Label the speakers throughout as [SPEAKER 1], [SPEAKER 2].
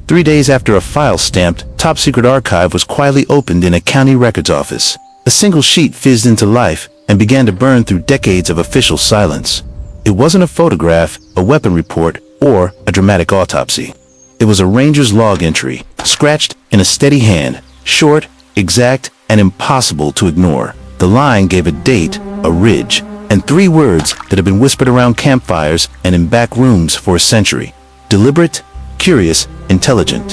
[SPEAKER 1] 3 days after a file stamped top secret archive was quietly opened in a county records office, a single sheet fizzed into life and began to burn through decades of official silence. It wasn't a photograph, a weapon report, or a dramatic autopsy. It was a ranger's log entry, scratched in a steady hand, short, exact, and impossible to ignore. The line gave a date, a ridge, and 3 words that had been whispered around campfires and in back rooms for a century. Deliberate, curious, intelligent.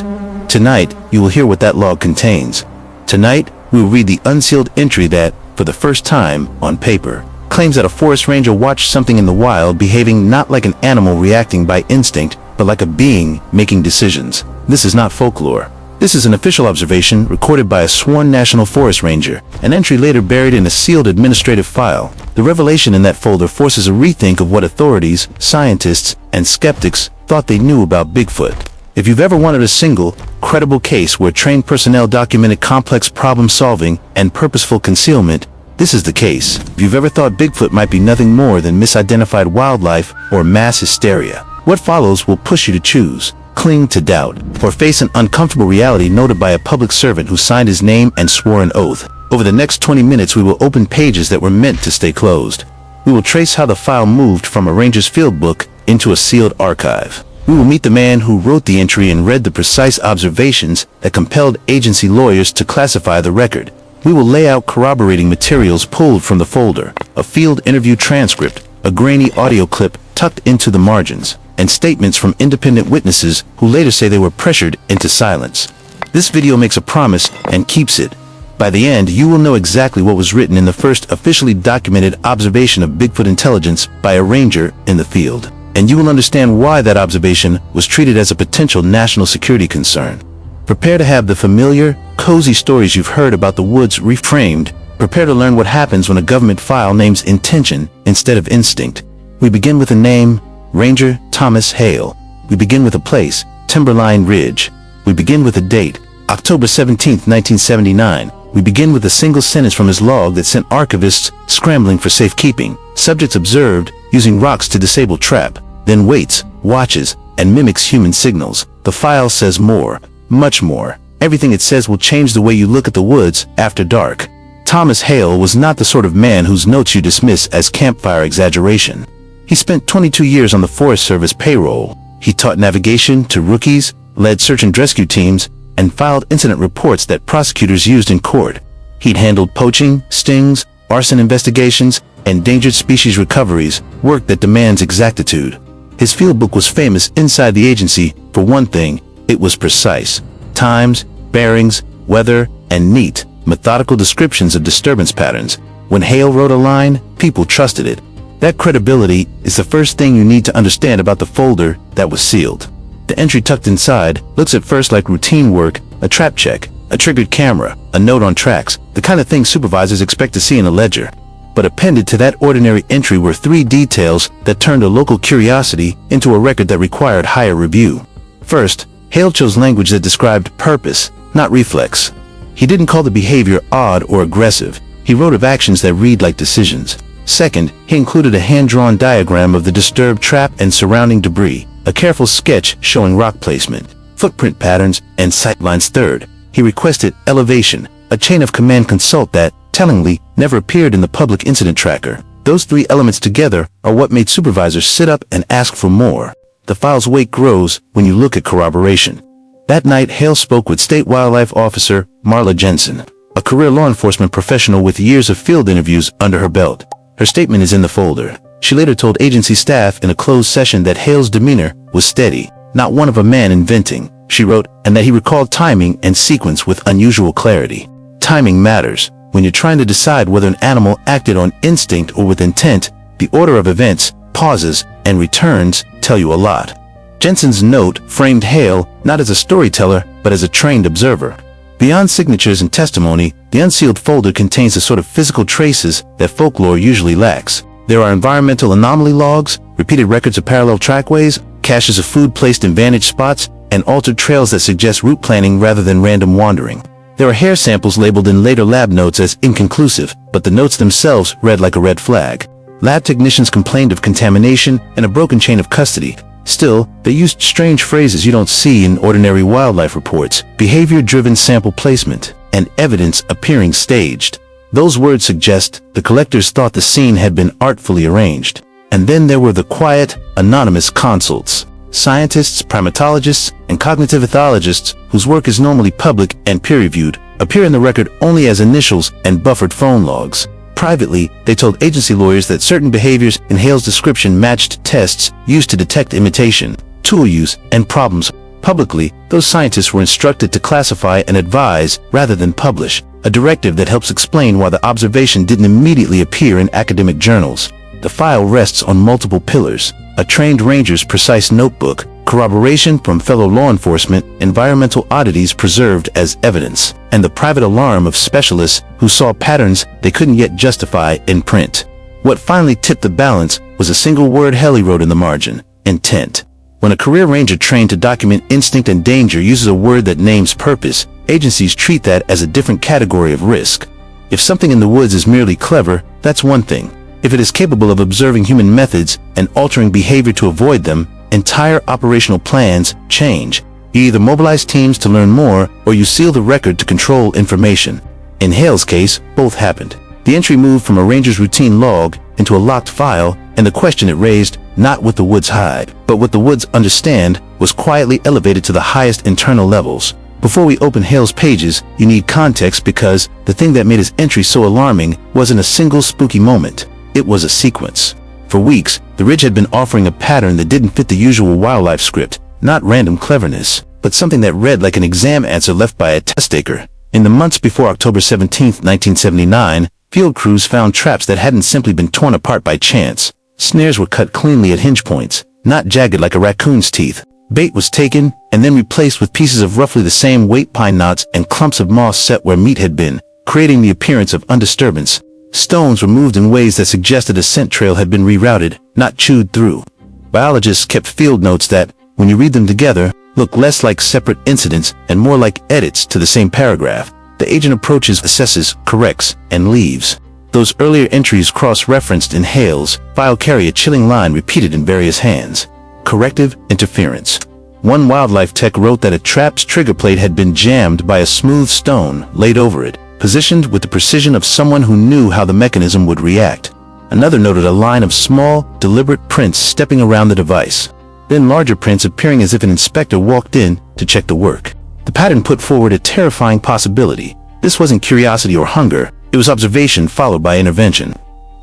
[SPEAKER 1] Tonight, you will hear what that log contains. Tonight, we will read the unsealed entry that, for the first time, on paper, claims that a forest ranger watched something in the wild behaving not like an animal reacting by instinct, but like a being making decisions. This is not folklore. This is an official observation recorded by a sworn National Forest Ranger, an entry later buried in a sealed administrative file. The revelation in that folder forces a rethink of what authorities, scientists, and skeptics thought they knew about Bigfoot. If you've ever wanted a single, credible case where trained personnel documented complex problem-solving and purposeful concealment, this is the case. If you've ever thought Bigfoot might be nothing more than misidentified wildlife or mass hysteria, what follows will push you to choose, cling to doubt, or face an uncomfortable reality noted by a public servant who signed his name and swore an oath. Over the next 20 minutes, we will open pages that were meant to stay closed. We will trace how the file moved from a ranger's field book into a sealed archive. We will meet the man who wrote the entry and read the precise observations that compelled agency lawyers to classify the record. We will lay out corroborating materials pulled from the folder, a field interview transcript, a grainy audio clip tucked into the margins, and statements from independent witnesses who later say they were pressured into silence. This video makes a promise and keeps it. By the end, you will know exactly what was written in the first officially documented observation of Bigfoot intelligence by a ranger in the field. And you will understand why that observation was treated as a potential national security concern. Prepare to have the familiar, cozy stories you've heard about the woods reframed. Prepare to learn what happens when a government file names intention instead of instinct. We begin with a name, Ranger Thomas Hale. We begin with a place, Timberline Ridge. We begin with a date, October 17, 1979. We begin with a single sentence from his log that sent archivists scrambling for safekeeping. Subjects observed using rocks to disable trap, then waits, watches, and mimics human signals. The file says more, much more. Everything it says will change the way you look at the woods after dark. Thomas Hale was not the sort of man whose notes you dismiss as campfire exaggeration. He spent 22 years on the Forest Service payroll. He taught navigation to rookies, led search and rescue teams, and filed incident reports that prosecutors used in court. He'd handled poaching, stings, arson investigations, endangered species recoveries, work that demands exactitude. His field book was famous inside the agency. For one thing, it was precise. Times, bearings, weather, and neat, methodical descriptions of disturbance patterns. When Hale wrote a line, people trusted it. That credibility is the first thing you need to understand about the folder that was sealed. The entry tucked inside looks at first like routine work, a trap check, a triggered camera, a note on tracks, the kind of thing supervisors expect to see in a ledger. But appended to that ordinary entry were 3 details that turned a local curiosity into a record that required higher review. First, Hale chose language that described purpose, not reflex. He didn't call the behavior odd or aggressive. He wrote of actions that read like decisions. Second, he included a hand-drawn diagram of the disturbed trap and surrounding debris, a careful sketch showing rock placement, footprint patterns, and sightlines. Third, he requested elevation, a chain of command consult that, tellingly, never appeared in the public incident tracker. Those 3 elements together are what made supervisors sit up and ask for more. The file's weight grows when you look at corroboration. That night, Hale spoke with State Wildlife Officer Marla Jensen, a career law enforcement professional with years of field interviews under her belt. Her statement is in the folder. She later told agency staff in a closed session that Hale's demeanor was steady, not one of a man inventing. She wrote, and that he recalled timing and sequence with unusual clarity. Timing matters. When you're trying to decide whether an animal acted on instinct or with intent, the order of events, pauses, and returns tell you a lot. Jensen's note framed Hale not as a storyteller, but as a trained observer. Beyond signatures and testimony, the unsealed folder contains the sort of physical traces that folklore usually lacks. There are environmental anomaly logs, repeated records of parallel trackways, caches of food placed in vantage spots, and altered trails that suggest route planning rather than random wandering. There are hair samples labeled in later lab notes as inconclusive, but the notes themselves read like a red flag. Lab technicians complained of contamination and a broken chain of custody. Still, they used strange phrases you don't see in ordinary wildlife reports: behavior-driven sample placement, and evidence appearing staged. Those words suggest the collectors thought the scene had been artfully arranged. And then there were the quiet, anonymous consults. Scientists, primatologists, and cognitive ethologists, whose work is normally public and peer-reviewed, appear in the record only as initials and buffered phone logs. Privately, they told agency lawyers that certain behaviors in Hale's description matched tests used to detect imitation, tool use, and problems. Publicly, those scientists were instructed to classify and advise rather than publish, a directive that helps explain why the observation didn't immediately appear in academic journals. The file rests on multiple pillars: a trained ranger's precise notebook, corroboration from fellow law enforcement, environmental oddities preserved as evidence, and the private alarm of specialists who saw patterns they couldn't yet justify in print. What finally tipped the balance was a single word Hale wrote in the margin: intent. When a career ranger trained to document instinct and danger uses a word that names purpose, agencies treat that as a different category of risk. If something in the woods is merely clever, that's one thing. If it is capable of observing human methods and altering behavior to avoid them, entire operational plans change. You either mobilize teams to learn more, or you seal the record to control information. In Hale's case, both happened. The entry moved from a ranger's routine log into a locked file, and the question it raised, not what the woods hide, but what the woods understand, was quietly elevated to the highest internal levels. Before we open Hale's pages, you need context, because the thing that made his entry so alarming wasn't a single spooky moment. It was a sequence. For weeks, the ridge had been offering a pattern that didn't fit the usual wildlife script, not random cleverness, but something that read like an exam answer left by a test taker. In the months before October 17, 1979, field crews found traps that hadn't simply been torn apart by chance. Snares were cut cleanly at hinge points, not jagged like a raccoon's teeth. Bait was taken and then replaced with pieces of roughly the same weight pine knots and clumps of moss set where meat had been, creating the appearance of undisturbance. Stones were moved in ways that suggested a scent trail had been rerouted, not chewed through. Biologists kept field notes that, when you read them together, look less like separate incidents and more like edits to the same paragraph. The agent approaches, assesses, corrects, and leaves. Those earlier entries cross-referenced in Hale's file carry a chilling line repeated in various hands: corrective interference. One wildlife tech wrote that a trap's trigger plate had been jammed by a smooth stone laid over it, positioned with the precision of someone who knew how the mechanism would react. Another noted a line of small, deliberate prints stepping around the device, then larger prints appearing as if an inspector walked in to check the work. The pattern put forward a terrifying possibility. This wasn't curiosity or hunger, it was observation followed by intervention.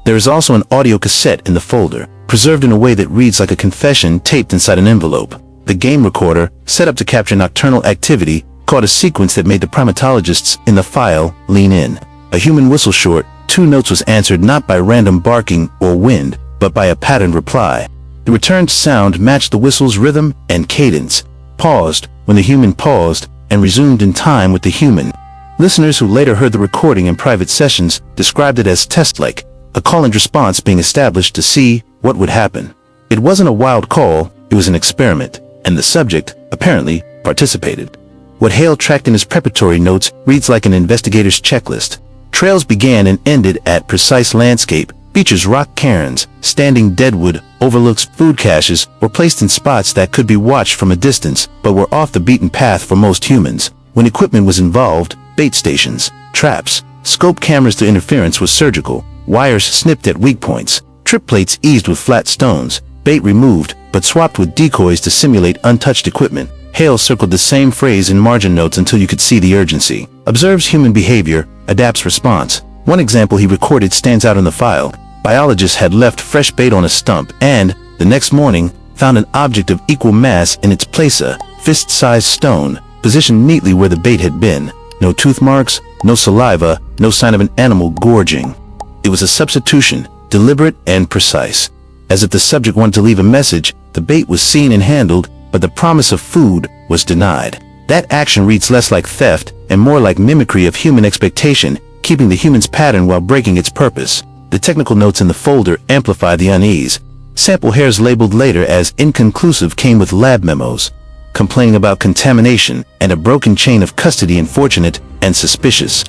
[SPEAKER 1] There is also an audio cassette in the folder, preserved in a way that reads like a confession taped inside an envelope. The game recorder, set up to capture nocturnal activity, caught a sequence that made the primatologists in the file lean in. A human whistle short, 2 notes was answered not by random barking or wind, but by a patterned reply. The returned sound matched the whistle's rhythm and cadence, paused when the human paused, and resumed in time with the human. Listeners who later heard the recording in private sessions described it as test-like, a call and response being established to see what would happen. It wasn't a wild call, it was an experiment, and the subject, apparently, participated. What Hale tracked in his preparatory notes reads like an investigator's checklist. Trails began and ended at precise landscape, features rock cairns, standing deadwood, overlooks food caches, were placed in spots that could be watched from a distance, but were off the beaten path for most humans. When equipment was involved, bait stations, traps, scope cameras to interference was surgical, wires snipped at weak points, trip plates eased with flat stones, bait removed, but swapped with decoys to simulate untouched equipment. Hale circled the same phrase in margin notes until you could see the urgency. Observes human behavior, adapts response. One example he recorded stands out in the file. Biologists had left fresh bait on a stump and, the next morning, found an object of equal mass in its place, a fist-sized stone, positioned neatly where the bait had been. No tooth marks, no saliva, no sign of an animal gorging. It was a substitution, deliberate and precise. As if the subject wanted to leave a message, the bait was seen and handled, but the promise of food was denied. That action reads less like theft and more like mimicry of human expectation, keeping the human's pattern while breaking its purpose. The technical notes in the folder amplify the unease. Sample hairs labeled later as inconclusive came with lab memos, complaining about contamination and a broken chain of custody, unfortunate and suspicious.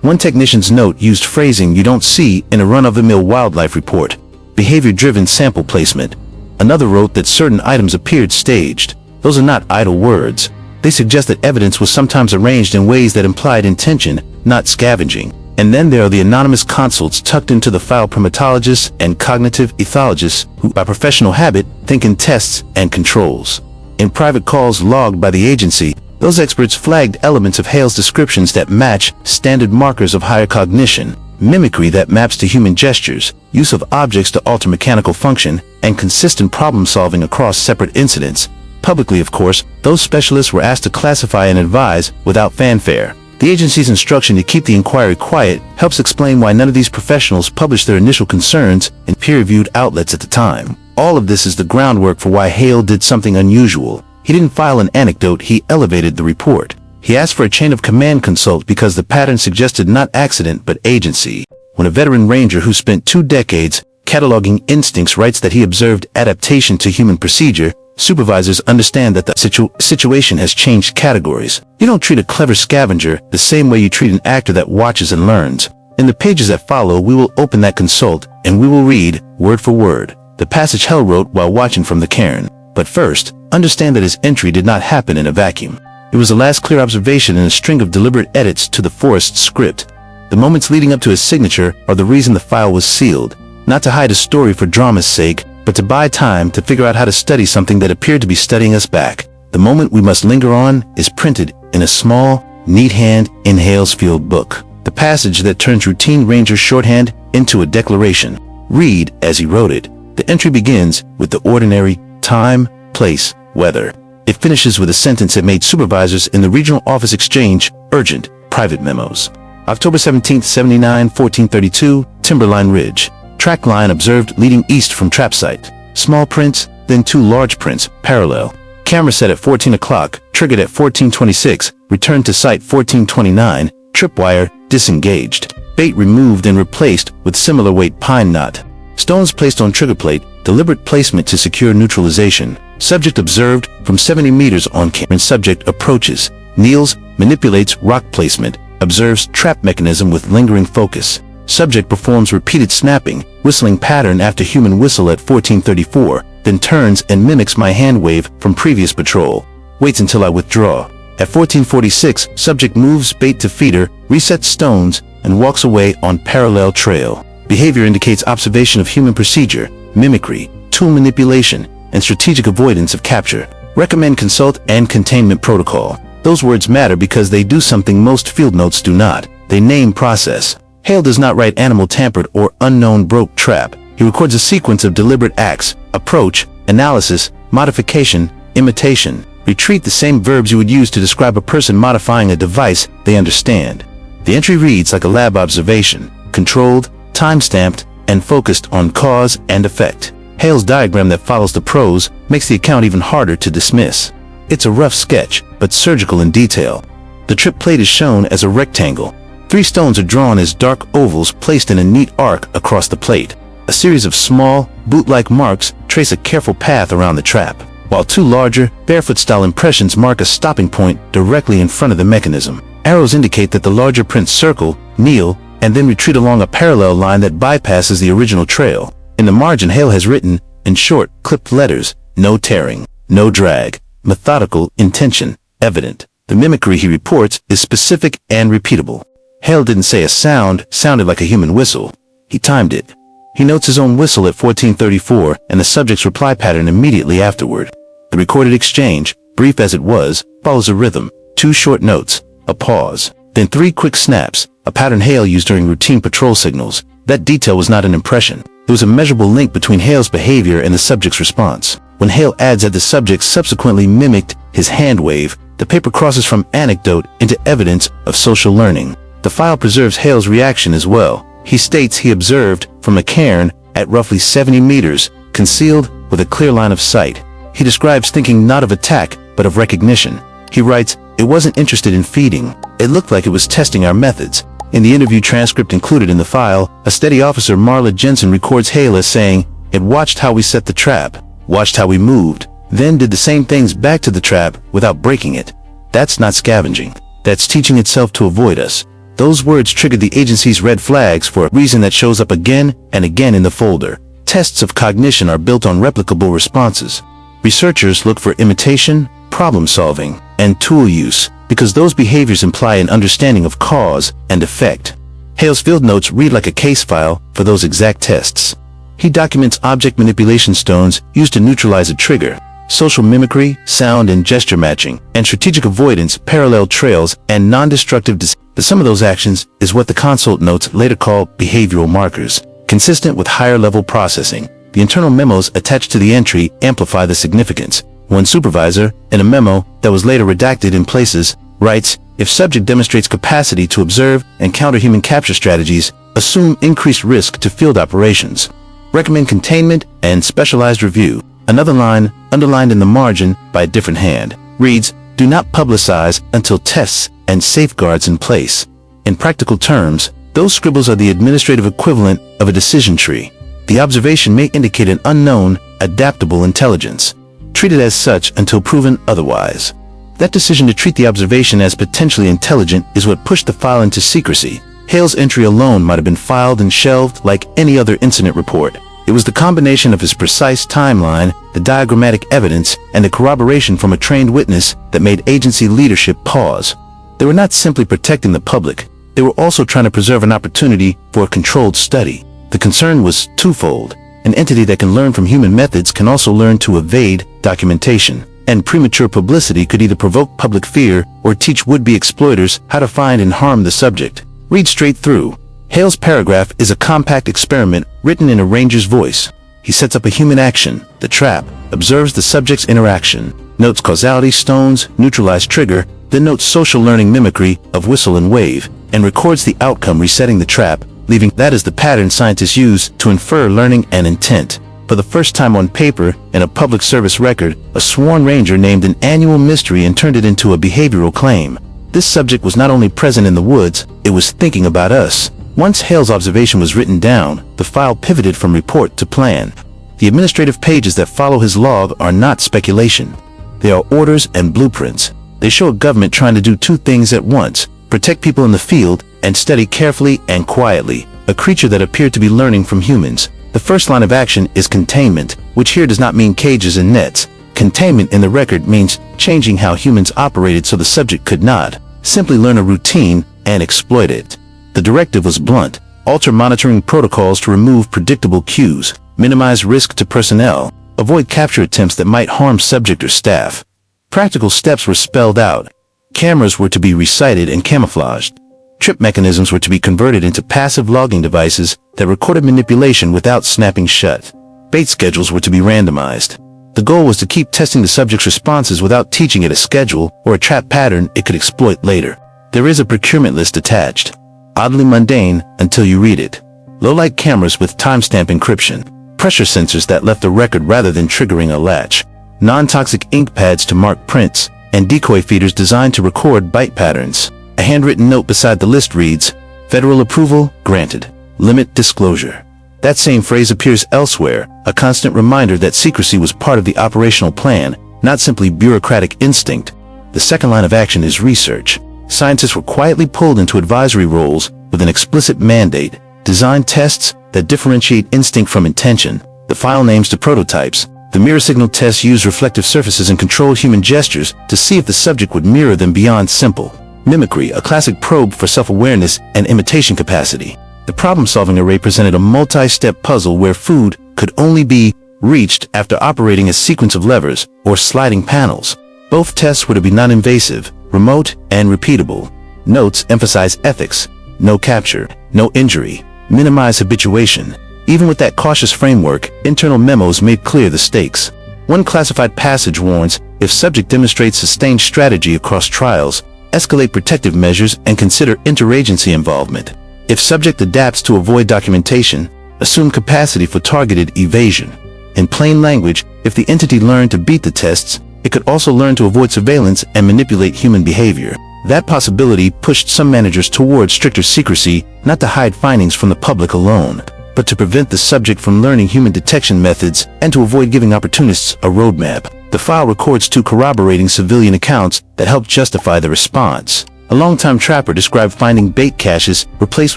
[SPEAKER 1] One technician's note used phrasing you don't see in a run-of-the-mill wildlife report: behavior-driven sample placement. Another wrote that certain items appeared staged. Those are not idle words. They suggest that evidence was sometimes arranged in ways that implied intention, not scavenging. And then there are the anonymous consults tucked into the file, primatologists and cognitive ethologists who, by professional habit, think in tests and controls. In private calls logged by the agency, those experts flagged elements of Hale's descriptions that match standard markers of higher cognition, mimicry that maps to human gestures, use of objects to alter mechanical function, and consistent problem-solving across separate incidents. Publicly, of course, those specialists were asked to classify and advise without fanfare. The agency's instruction to keep the inquiry quiet helps explain why none of these professionals published their initial concerns in peer-reviewed outlets at the time. All of this is the groundwork for why Hale did something unusual. He didn't file an anecdote, he elevated the report. He asked for a chain of command consult because the pattern suggested not accident but agency. When a veteran ranger who spent 2 decades cataloging instincts writes that he observed adaptation to human procedure, supervisors understand that the situation has changed categories. You don't treat a clever scavenger the same way you treat an actor that watches and learns. In the pages that follow, we will open that consult, and we will read, word for word, the passage Hale wrote while watching from the cairn. But first, understand that his entry did not happen in a vacuum. It was the last clear observation in a string of deliberate edits to the forest script. The moments leading up to his signature are the reason the file was sealed, not to hide a story for drama's sake, but to buy time to figure out how to study something that appeared to be studying us back. The moment we must linger on is printed in a small, neat hand in Hale's field book. The passage that turns routine ranger shorthand into a declaration. Read as he wrote it. The entry begins with the ordinary time, place, weather. It finishes with a sentence that made supervisors in the regional office exchange urgent private memos. October 17, 79, 1432, Timberline Ridge. Track line observed leading east from trap site. Small prints, then 2 large prints, parallel. Camera set at 14 o'clock, triggered at 1426, returned to site 1429, tripwire disengaged. Bait removed and replaced with similar weight pine knot. Stones placed on trigger plate, deliberate placement to secure neutralization. Subject observed from 70 meters on camera. Subject approaches, kneels, manipulates rock placement, observes trap mechanism with lingering focus. Subject performs repeated snapping, whistling pattern after human whistle at 1434, then turns and mimics my hand wave from previous patrol. Waits until I withdraw. At 1446, subject moves bait to feeder, resets stones, and walks away on parallel trail. Behavior indicates observation of human procedure, mimicry, tool manipulation, and strategic avoidance of capture. Recommend consult and containment protocol. Those words matter because they do something most field notes do not. They name process. Hale does not write animal tampered or unknown broke trap. He records a sequence of deliberate acts: approach, analysis, modification, imitation. Retreat, the same verbs you would use to describe a person modifying a device they understand. The entry reads like a lab observation, controlled, time-stamped, and focused on cause and effect. Hale's diagram that follows the prose makes the account even harder to dismiss. It's a rough sketch, but surgical in detail. The trip plate is shown as a rectangle. 3 stones are drawn as dark ovals placed in a neat arc across the plate. A series of small, boot-like marks trace a careful path around the trap, while 2 larger, barefoot-style impressions mark a stopping point directly in front of the mechanism. Arrows indicate that the larger prints circle, kneel, and then retreat along a parallel line that bypasses the original trail. In the margin, Hale has written, in short, clipped letters, no tearing, no drag, methodical, intention, evident. The mimicry he reports is specific and repeatable. Hale didn't say a sound sounded like a human whistle. He timed it. He notes his own whistle at 1434 and the subject's reply pattern immediately afterward. The recorded exchange, brief as it was, follows a rhythm: 2 short notes, a pause, then 3 quick snaps, a pattern Hale used during routine patrol signals. That detail was not an impression. There was a measurable link between Hale's behavior and the subject's response. When Hale adds that the subject subsequently mimicked his hand wave, the paper crosses from anecdote into evidence of social learning. The file preserves Hale's reaction as well. He states he observed from a cairn at roughly 70 meters, concealed with a clear line of sight. He describes thinking not of attack, but of recognition. He writes, "It wasn't interested in feeding. It looked like it was testing our methods." In the interview transcript included in the file, a steady officer, Marla Jensen, records Hale as saying, "It watched how we set the trap, watched how we moved, then did the same things back to the trap without breaking it. That's not scavenging. That's teaching itself to avoid us." Those words triggered the agency's red flags for a reason that shows up again and again in the folder. tests of cognition are built on replicable responses. Researchers look for imitation, problem solving, and tool use, because those behaviors imply an understanding of cause and effect. Hale's field notes read like a case file for those exact tests. He documents object manipulation stones used to neutralize a trigger, social mimicry, sound and gesture matching, and strategic avoidance, parallel trails, and non-destructive but some of those actions is what the consult notes later call behavioral markers. Consistent with higher-level processing, the internal memos attached to the entry amplify the significance. One supervisor, in a memo that was later redacted in places, writes, "If subject demonstrates capacity to observe and counter human capture strategies, assume increased risk to field operations. Recommend containment and specialized review." Another line, underlined in the margin by a different hand, reads, "Do not publicize until tests and safeguards in place." In practical terms, those scribbles are the administrative equivalent of a decision tree. The observation may indicate an unknown, adaptable intelligence, treated as such until proven otherwise. That decision to treat the observation as potentially intelligent is what pushed the file into secrecy. Hale's entry alone might have been filed and shelved like any other incident report. It was the combination of his precise timeline, the diagrammatic evidence, and the corroboration from a trained witness that made agency leadership pause. They were not simply protecting the public, they were also trying to preserve an opportunity for a controlled study. The concern was twofold. An entity that can learn from human methods can also learn to evade documentation, and premature publicity could either provoke public fear or teach would-be exploiters how to find and harm the subject. Read straight through. Hale's paragraph is a compact experiment written in a ranger's voice. He sets up a human action, the trap, observes the subject's interaction, notes causality stones, neutralize trigger, then notes social learning mimicry of whistle and wave, and records the outcome resetting the trap, leaving that as the pattern scientists use to infer learning and intent. For the first time on paper, in a public service record, a sworn ranger named an annual mystery and turned it into a behavioral claim. This subject was not only present in the woods, it was thinking about us. Once Hale's observation was written down, the file pivoted from report to plan. The administrative pages that follow his log are not speculation. They are orders and blueprints. They show a government trying to do two things at once: protect people in the field and study carefully and quietly a creature that appeared to be learning from humans. The first line of action is containment, which here does not mean cages and nets. Containment in the record means changing how humans operated so the subject could not simply learn a routine and exploit it. The directive was blunt: alter monitoring protocols to remove predictable cues, minimize risk to personnel, avoid capture attempts that might harm subject or staff. Practical steps were spelled out. Cameras were to be resighted and camouflaged. Trip mechanisms were to be converted into passive logging devices that recorded manipulation without snapping shut. Bait schedules were to be randomized. The goal was to keep testing the subject's responses without teaching it a schedule or a trap pattern it could exploit later. There is a procurement list attached. Oddly mundane until you read it. Low-light cameras with timestamp encryption. Pressure sensors that left a record rather than triggering a latch. Non-toxic ink pads to mark prints, and decoy feeders designed to record bite patterns. A handwritten note beside the list reads, "Federal approval granted. Limit disclosure." That same phrase appears elsewhere, a constant reminder that secrecy was part of the operational plan, not simply bureaucratic instinct. The second line of action is research. Scientists were quietly pulled into advisory roles with an explicit mandate: design tests that differentiate instinct from intention, the file names to prototypes. The mirror signal tests use reflective surfaces and controlled human gestures to see if the subject would mirror them beyond simple mimicry, a classic probe for self-awareness and imitation capacity. The problem-solving array presented a multi-step puzzle where food could only be reached after operating a sequence of levers or sliding panels. Both tests were to be non-invasive, remote, and repeatable. Notes emphasize ethics: no capture, no injury, minimize habituation. Even with that cautious framework, internal memos made clear the stakes. One classified passage warns, if subject demonstrates sustained strategy across trials, escalate protective measures and consider interagency involvement. If subject adapts to avoid documentation, assume capacity for targeted evasion. In plain language, if the entity learned to beat the tests, it could also learn to avoid surveillance and manipulate human behavior. That possibility pushed some managers toward stricter secrecy, not to hide findings from the public alone, but to prevent the subject from learning human detection methods and to avoid giving opportunists a roadmap. The file records two corroborating civilian accounts that help justify the response. A longtime trapper described finding bait caches replaced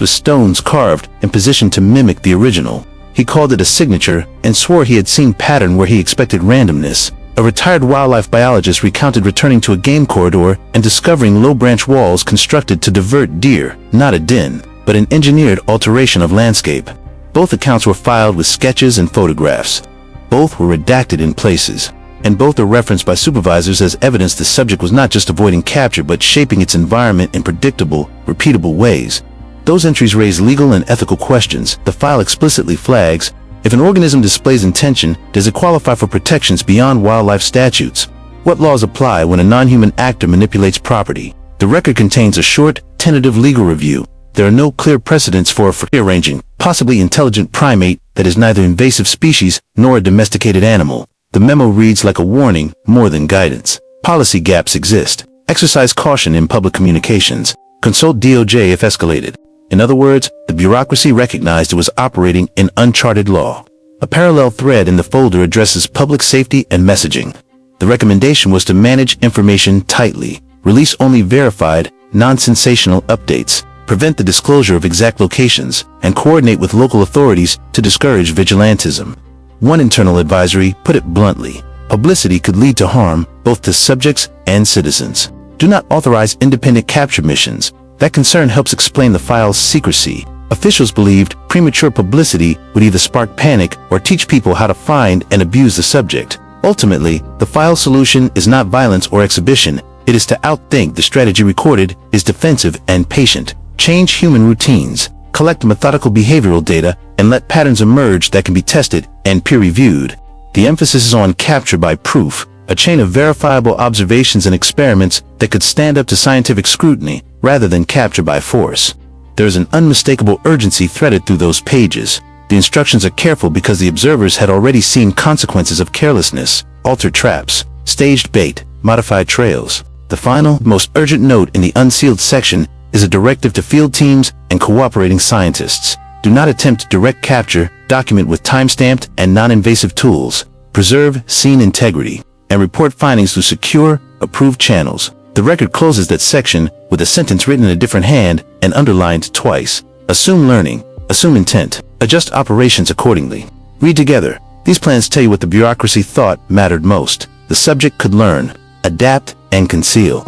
[SPEAKER 1] with stones carved and positioned to mimic the original. He called it a signature and swore he had seen pattern where he expected randomness. A retired wildlife biologist recounted returning to a game corridor and discovering low branch walls constructed to divert deer, not a den, but an engineered alteration of landscape. Both accounts were filed with sketches and photographs. Both were redacted in places, and both are referenced by supervisors as evidence the subject was not just avoiding capture but shaping its environment in predictable, repeatable ways. Those entries raise legal and ethical questions. The file explicitly flags, if an organism displays intention, does it qualify for protections beyond wildlife statutes? What laws apply when a non-human actor manipulates property? The record contains a short, tentative legal review. There are no clear precedents for a free-ranging, possibly intelligent primate that is neither invasive species nor a domesticated animal. The memo reads like a warning, more than guidance. Policy gaps exist. Exercise caution in public communications. Consult DOJ if escalated. In other words, the bureaucracy recognized it was operating in uncharted law. A parallel thread in the folder addresses public safety and messaging. The recommendation was to manage information tightly, release only verified, non-sensational updates, prevent the disclosure of exact locations, and coordinate with local authorities to discourage vigilantism. One internal advisory put it bluntly: publicity could lead to harm, both to subjects and citizens. Do not authorize independent capture missions. That concern helps explain the file's secrecy. Officials believed premature publicity would either spark panic or teach people how to find and abuse the subject. Ultimately, the file solution is not violence or exhibition. It is to outthink the strategy recorded is defensive and patient. Change human routines, collect methodical behavioral data, and let patterns emerge that can be tested and peer-reviewed. The emphasis is on capture by proof, a chain of verifiable observations and experiments that could stand up to scientific scrutiny, rather than capture by force. There is an unmistakable urgency threaded through those pages. The instructions are careful because the observers had already seen consequences of carelessness: altered traps, staged bait, modified trails. The final, most urgent note in the unsealed section is a directive to field teams and cooperating scientists. Do not attempt direct capture, document with time-stamped and non-invasive tools, preserve scene integrity, and report findings through secure, approved channels. The record closes that section with a sentence written in a different hand and underlined twice. Assume learning, assume intent, adjust operations accordingly. Read together. These plans tell you what the bureaucracy thought mattered most. The subject could learn, adapt, and conceal.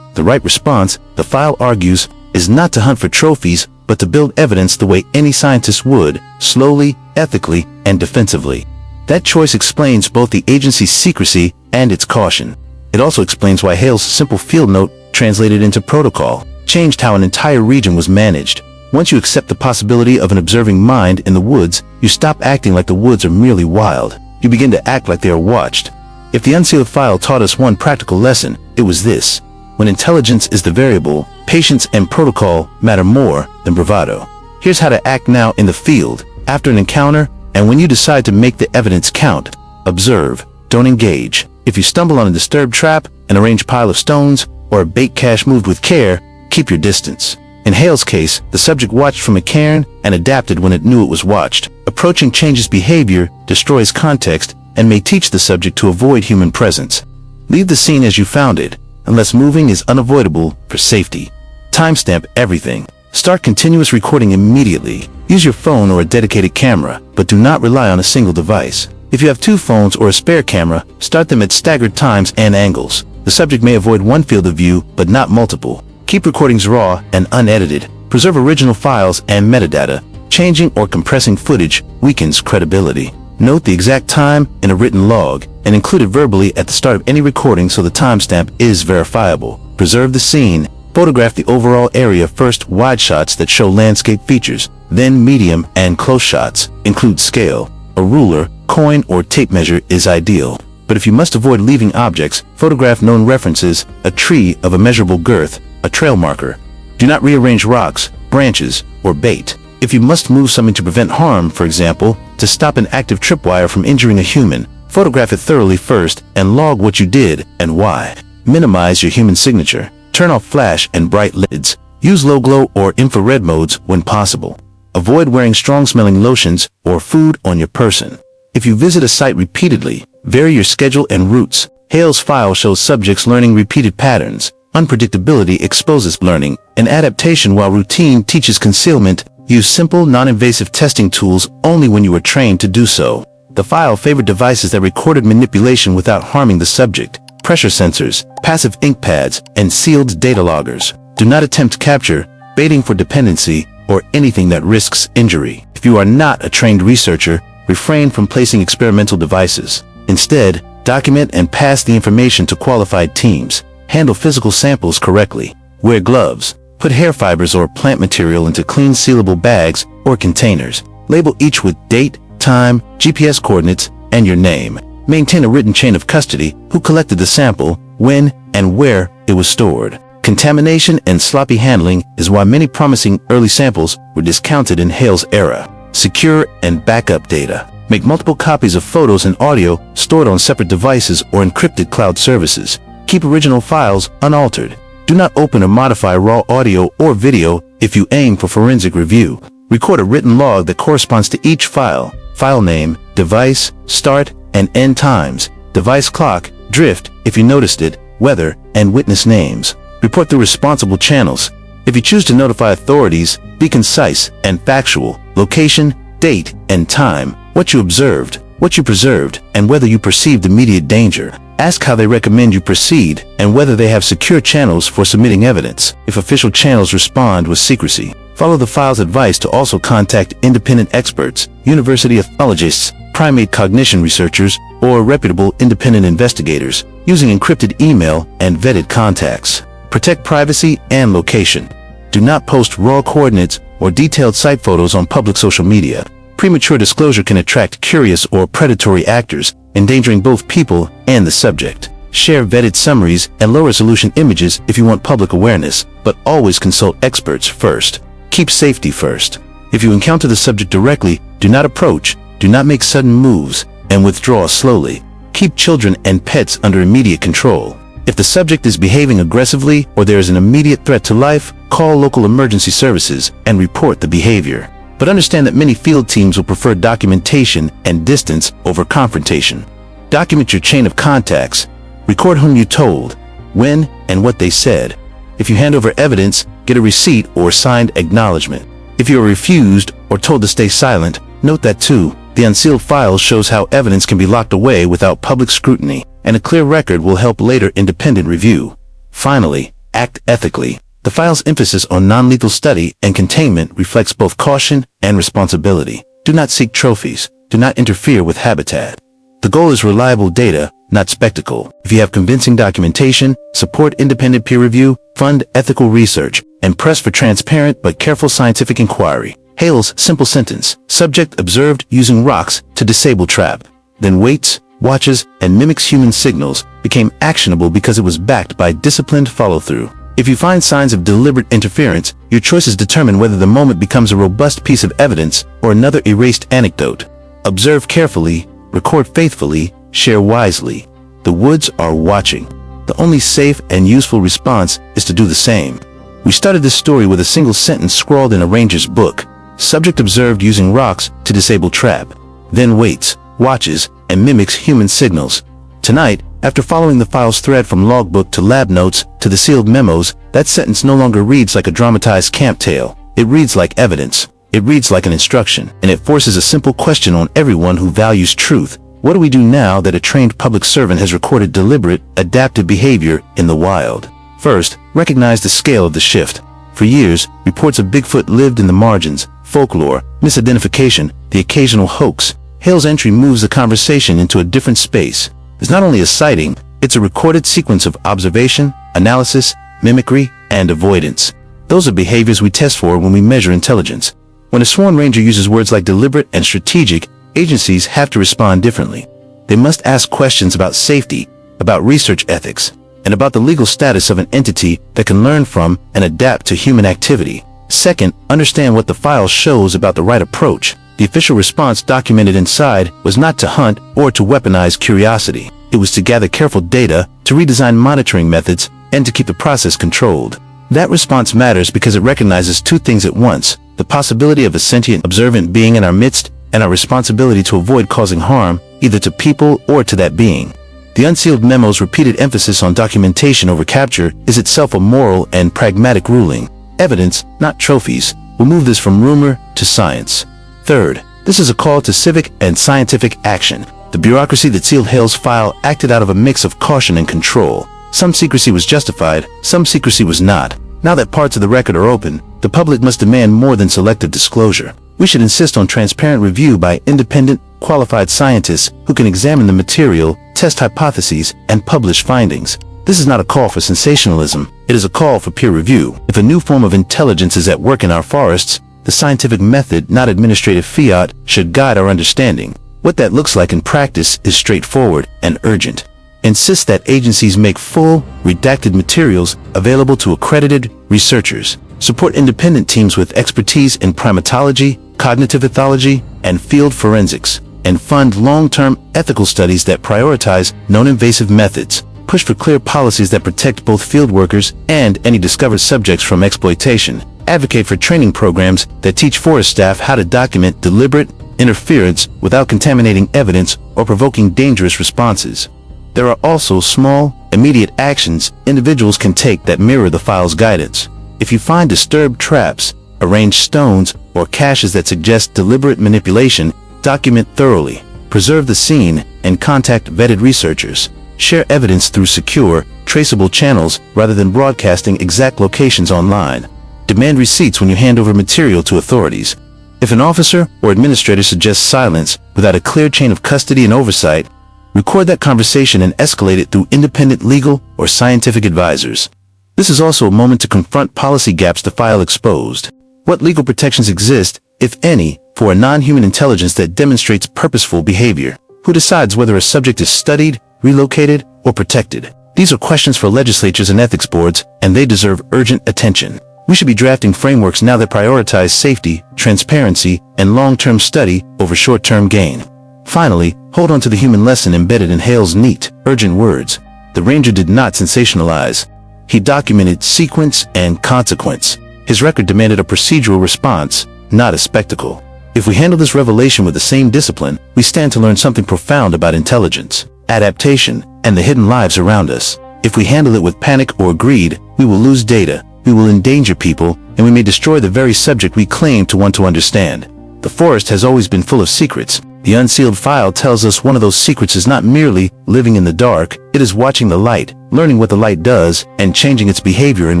[SPEAKER 1] The right response, the file argues, is not to hunt for trophies, but to build evidence the way any scientist would, slowly, ethically, and defensively. That choice explains both the agency's secrecy and its caution. It also explains why Hale's simple field note, translated into protocol, changed how an entire region was managed. Once you accept the possibility of an observing mind in the woods, you stop acting like the woods are merely wild. You begin to act like they are watched. If the unsealed file taught us one practical lesson, it was this: when intelligence is the variable, patience and protocol matter more than bravado. Here's how to act now in the field, after an encounter, and when you decide to make the evidence count. Observe, don't engage. If you stumble on a disturbed trap, an arranged pile of stones, or a bait cache moved with care, keep your distance. In Hale's case, the subject watched from a cairn and adapted when it knew it was watched. Approaching changes behavior, destroys context, and may teach the subject to avoid human presence. Leave the scene as you found it, unless moving is unavoidable for safety. Timestamp everything. Start continuous recording immediately. Use your phone or a dedicated camera, but do not rely on a single device. If you have two phones or a spare camera, start them at staggered times and angles. The subject may avoid one field of view, but not multiple. Keep recordings raw and unedited. Preserve original files and metadata. Changing or compressing footage weakens credibility. Note the exact time in a written log and include it verbally at the start of any recording so the timestamp is verifiable. Preserve the scene. Photograph the overall area first, wide shots that show landscape features, then medium and close shots. Include scale. A ruler, coin, or tape measure is ideal. But if you must avoid leaving objects, photograph known references, a tree of a measurable girth, a trail marker. Do not rearrange rocks, branches, or bait. If you must move something to prevent harm, for example, to stop an active tripwire from injuring a human, photograph it thoroughly first and log what you did and why. Minimize your human signature. Turn off flash and bright lids. Use low glow or infrared modes when possible. Avoid wearing strong-smelling lotions or food on your person. If you visit a site repeatedly, vary your schedule and routes. Hale's file shows subjects learning repeated patterns. Unpredictability exposes learning, and adaptation while routine teaches concealment. Use simple, non-invasive testing tools only when you are trained to do so. The file favored devices that recorded manipulation without harming the subject: pressure sensors, passive ink pads, and sealed data loggers. Do not attempt capture, baiting for dependency, or anything that risks injury. If you are not a trained researcher, refrain from placing experimental devices. Instead, document and pass the information to qualified teams. Handle physical samples correctly. Wear gloves. Put hair fibers or plant material into clean sealable bags or containers. Label each with date, time, GPS coordinates, and your name. Maintain a written chain of custody: who collected the sample, when, and where it was stored. Contamination and sloppy handling is why many promising early samples were discounted in Hale's era. Secure and backup data. Make multiple copies of photos and audio stored on separate devices or encrypted cloud services. Keep original files unaltered. Do not open or modify raw audio or video if you aim for forensic review. Record a written log that corresponds to each file: file name, device, start and end times, device clock, drift if you noticed it, weather, and witness names. Report through responsible channels. If you choose to notify authorities, be concise and factual: location, date, and time, what you observed, what you preserved, and whether you perceived immediate danger. Ask how they recommend you proceed and whether they have secure channels for submitting evidence. If official channels respond with secrecy, follow the file's advice to also contact independent experts, university ethologists, primate cognition researchers, or reputable independent investigators, using encrypted email and vetted contacts. Protect privacy and location. Do not post raw coordinates or detailed site photos on public social media. Premature disclosure can attract curious or predatory actors, endangering both people and the subject. Share vetted summaries and low-resolution images if you want public awareness, but always consult experts first. Keep safety first. If you encounter the subject directly, do not approach, do not make sudden moves, and withdraw slowly. Keep children and pets under immediate control. If the subject is behaving aggressively or there is an immediate threat to life, call local emergency services and report the behavior. But understand that many field teams will prefer documentation and distance over confrontation. Document your chain of contacts. Record whom you told, when, and what they said. If you hand over evidence, get a receipt or signed acknowledgement. If you are refused or told to stay silent, note that too. The unsealed file shows how evidence can be locked away without public scrutiny, and a clear record will help later independent review. Finally, act ethically. The file's emphasis on non-lethal study and containment reflects both caution and responsibility. Do not seek trophies. Do not interfere with habitat. The goal is reliable data, not spectacle. If you have convincing documentation, support independent peer review, fund ethical research, and press for transparent but careful scientific inquiry. Hale's simple sentence: subject observed using rocks to disable trap, then waits, watches, and mimics human signals, became actionable because it was backed by disciplined follow-through. If you find signs of deliberate interference, your choices determine whether the moment becomes a robust piece of evidence or another erased anecdote. Observe carefully, record faithfully, share wisely. The woods are watching. The only safe and useful response is to do the same. We started this story with a single sentence scrawled in a ranger's book: subject observed using rocks to disable trap, then waits, watches, and mimics human signals. Tonight, after following the file's thread from logbook to lab notes to the sealed memos, that sentence no longer reads like a dramatized camp tale. It reads like evidence. It reads like an instruction, and it forces a simple question on everyone who values truth. What do we do now that a trained public servant has recorded deliberate, adaptive behavior in the wild? First, recognize the scale of the shift. For years, reports of Bigfoot lived in the margins: folklore, misidentification, the occasional hoax. Hale's entry moves the conversation into a different space. It's not only a sighting, it's a recorded sequence of observation, analysis, mimicry, and avoidance. Those are behaviors we test for when we measure intelligence. When a sworn ranger uses words like deliberate and strategic, agencies have to respond differently. They must ask questions about safety, about research ethics, and about the legal status of an entity that can learn from and adapt to human activity. Second, understand what the file shows about the right approach. The official response documented inside was not to hunt or to weaponize curiosity. It was to gather careful data, to redesign monitoring methods, and to keep the process controlled. That response matters because it recognizes two things at once: the possibility of a sentient observant being in our midst and our responsibility to avoid causing harm, either to people or to that being. The unsealed memo's repeated emphasis on documentation over capture is itself a moral and pragmatic ruling. Evidence, not trophies, We'll move this from rumor to science. Third, this is a call to civic and scientific action. The bureaucracy that sealed Hale's file acted out of a mix of caution and control. Some secrecy was justified, some secrecy was not. Now that parts of the record are open, the public must demand more than selective disclosure. We should insist on transparent review by independent, qualified scientists who can examine the material, test hypotheses, and publish findings. This is not a call for sensationalism. It is a call for peer review. If a new form of intelligence is at work in our forests, the scientific method, not administrative fiat, should guide our understanding. What that looks like in practice is straightforward and urgent. Insist that agencies make full, redacted materials available to accredited researchers. Support independent teams with expertise in primatology, cognitive ethology, and field forensics. And fund long-term ethical studies that prioritize non-invasive methods. Push for clear policies that protect both field workers and any discovered subjects from exploitation. Advocate for training programs that teach forest staff how to document deliberate interference without contaminating evidence or provoking dangerous responses. There are also small, immediate actions individuals can take that mirror the file's guidance. If you find disturbed traps, arranged stones, or caches that suggest deliberate manipulation, document thoroughly. Preserve the scene and contact vetted researchers. Share evidence through secure, traceable channels rather than broadcasting exact locations online. Demand receipts when you hand over material to authorities. If an officer or administrator suggests silence without a clear chain of custody and oversight, record that conversation and escalate it through independent legal or scientific advisors. This is also a moment to confront policy gaps the file exposed. What legal protections exist, if any, for a non-human intelligence that demonstrates purposeful behavior? Who decides whether a subject is studied, relocated, or protected? These are questions for legislatures and ethics boards, and they deserve urgent attention. We should be drafting frameworks now that prioritize safety, transparency, and long-term study over short-term gain. Finally, hold on to the human lesson embedded in Hale's neat, urgent words. The Ranger did not sensationalize. He documented sequence and consequence. His record demanded a procedural response, not a spectacle. If we handle this revelation with the same discipline, we stand to learn something profound about intelligence, adaptation, and the hidden lives around us. If we handle it with panic or greed, we will lose data, we will endanger people, and we may destroy the very subject we claim to want to understand. The forest has always been full of secrets. The unsealed file tells us one of those secrets is not merely living in the dark, it is watching the light, learning what the light does, and changing its behavior in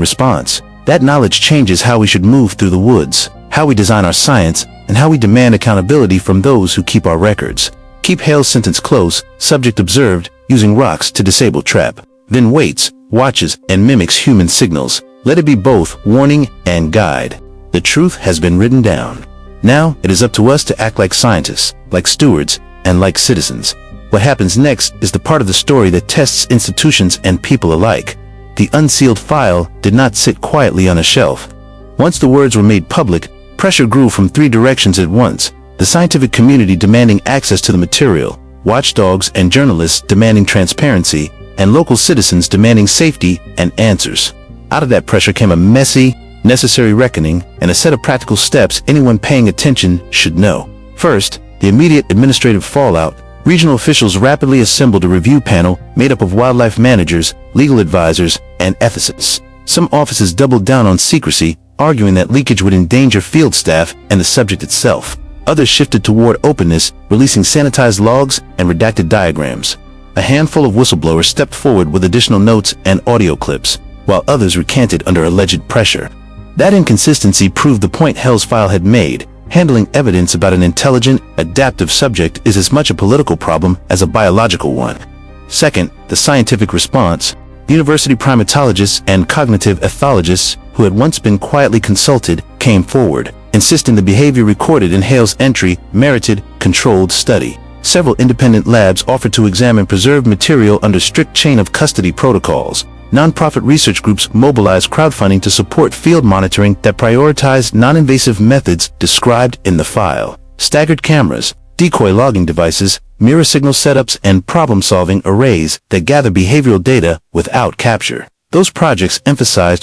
[SPEAKER 1] response. That knowledge changes how we should move through the woods, how we design our science, and how we demand accountability from those who keep our records. Keep Hale's sentence close, subject observed, using rocks to disable trap. Then waits, watches, and mimics human signals. Let it be both warning and guide. The truth has been written down. Now, it is up to us to act like scientists, like stewards, and like citizens. What happens next is the part of the story that tests institutions and people alike. The unsealed file did not sit quietly on a shelf. Once the words were made public, pressure grew from 3 directions at once. The scientific community demanding access to the material, watchdogs and journalists demanding transparency, and local citizens demanding safety and answers. Out of that pressure came a messy, necessary reckoning and a set of practical steps anyone paying attention should know. First, the immediate administrative fallout. Regional officials rapidly assembled a review panel made up of wildlife managers, legal advisors, and ethicists. Some offices doubled down on secrecy, arguing that leakage would endanger field staff and the subject itself. Others shifted toward openness, releasing sanitized logs and redacted diagrams. A handful of whistleblowers stepped forward with additional notes and audio clips, while others recanted under alleged pressure. That inconsistency proved the point Hale's file had made. Handling evidence about an intelligent, adaptive subject is as much a political problem as a biological one. Second, the scientific response. University primatologists and cognitive ethologists, who had once been quietly consulted, came forward, insisting the behavior recorded in Hale's entry merited controlled study. Several independent labs offered to examine preserved material under strict chain of custody protocols. Nonprofit research groups mobilized crowdfunding to support field monitoring that prioritized non-invasive methods described in the file. Staggered cameras, decoy logging devices, mirror signal setups, and problem-solving arrays that gather behavioral data without capture. Those projects emphasized